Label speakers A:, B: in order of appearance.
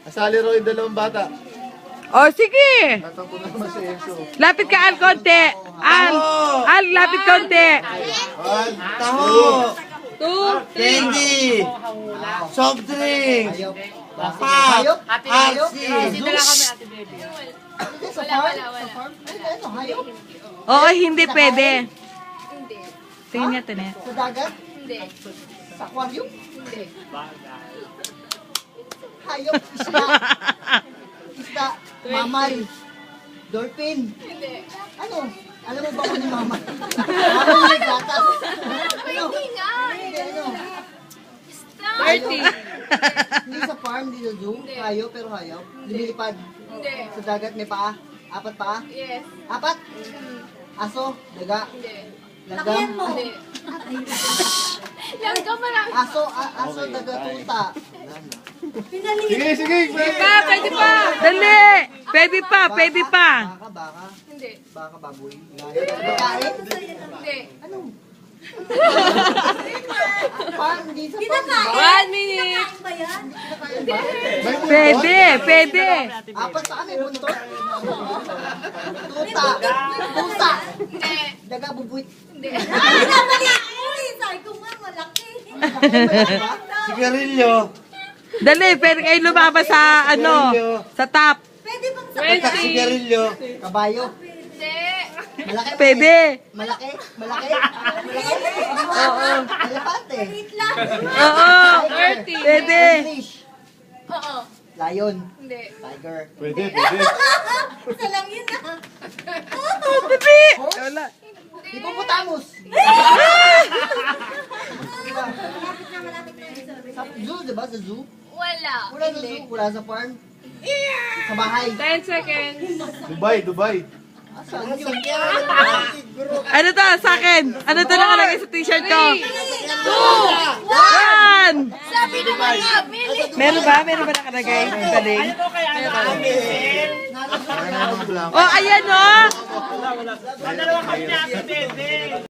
A: Asali raw yung dalawang bata.
B: O, sige.
A: Tatampo na naman si Enzo.
B: Lapit ka, Al, konti. Al, lapit konti.
C: Taho!
B: Two,
C: Candy! Soft drink! Pop! Halsey!
B: Oo, hindi pwede.
D: Hindi.
B: Tingin nga, Tanet.
E: Sa dagat?
D: Hindi.
E: Sa aquarium?
D: Hindi.
E: Hayop, isda. Isda, mamay. Dolphin.
D: Hindi.
E: Ano? Alam mo ba kung ni mama? Mama may gatas. Ano?
D: Hindi nga.
E: Hindi, ano?
D: Stop.
B: 30.
E: Hindi sa farm, hindi sa zoo. Hayop, pero hayop. Lumilipad.
D: Hindi.
E: Sa dagat may paa. 4 paa.
D: Yes.
E: 4? Aso, daga,
D: Hindi.
E: langgam.
D: Hindi. Lang ka marami.
E: Aso, daga, tuta.
A: Sige, sige.
B: Pwede pa. Dali. Pwede pa, pwede pa.
E: Baka.
D: Hindi.
E: Baka baboy. Pagkain?
D: Hindi.
E: Ano? Farm, hindi sa farm.
B: 1 minute.
A: May
B: Pwede, pwede.
E: 4 sa amin, buntot. Tuta. Pusa.
D: Hindi.
E: Daga, bubuit.
D: Hindi.
C: Sigarilyo!
B: Dali, pwede kayo lumabas sa, ano, sa top.
C: Sigarilyo!
E: Kabayo.
D: Hindi.
E: Malaki.
B: Pwede.
E: Malaki. Malaki. Oo. Elefante.
B: Oo. Pwede.
E: Fish.
D: Oo.
E: Lion.
D: Hindi.
E: Tiger.
A: Pwede, pwede.
B: Dali. Wala.
E: Hippopotamus. Sa zoo, diba? Sa zoo?
D: Wala.
E: Wala sa zoo. Wala sa farm. Sa bahay.
B: 10 seconds.
A: Dubai, Dubai.
E: Saan yun?
B: Ano to sa akin? Ano to nakalagay sa t-shirt ko? 2, 1.
D: Sabi naman namin.
B: Meron ba? Meron ba nakalagay? Galing. Oh, ayan oh.